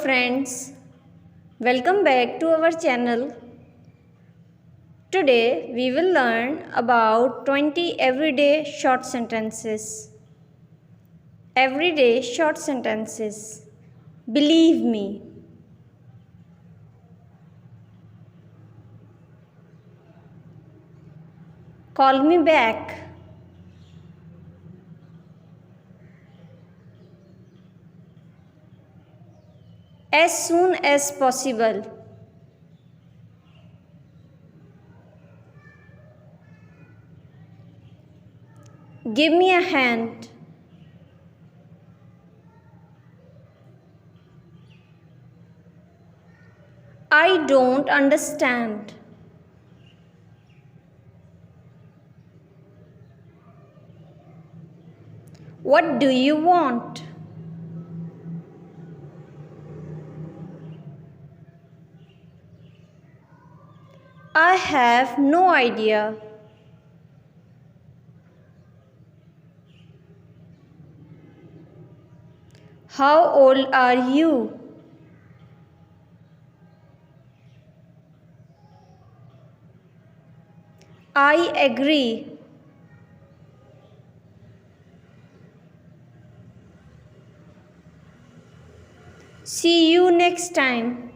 friends, welcome back to our channel. Today we will learn about 20 everyday short sentences. Everyday short sentences. Believe me. Call me back. As soon as possible. Give me a hand. I don't understand. What do you want? I have no idea. How old are you? I agree. See you next time.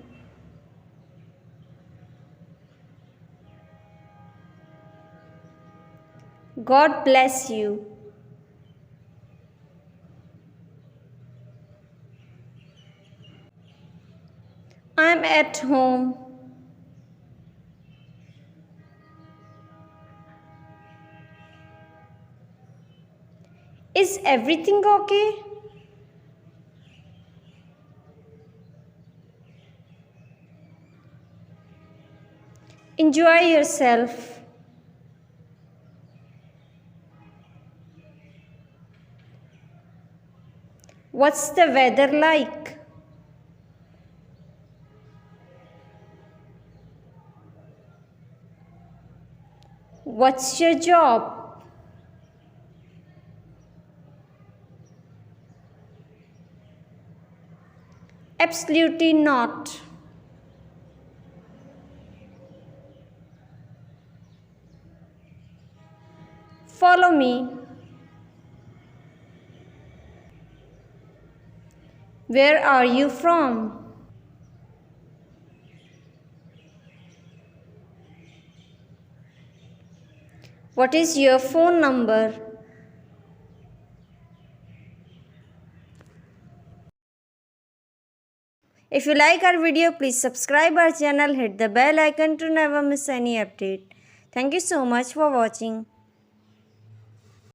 God bless you. I'm at home. Is everything okay? Enjoy yourself. What's the weather like? What's your job? Absolutely not. Follow me. Where are you from? What is your phone number? If you like our video, please subscribe our channel, hit the bell icon to never miss any update. Thank you so much for watching.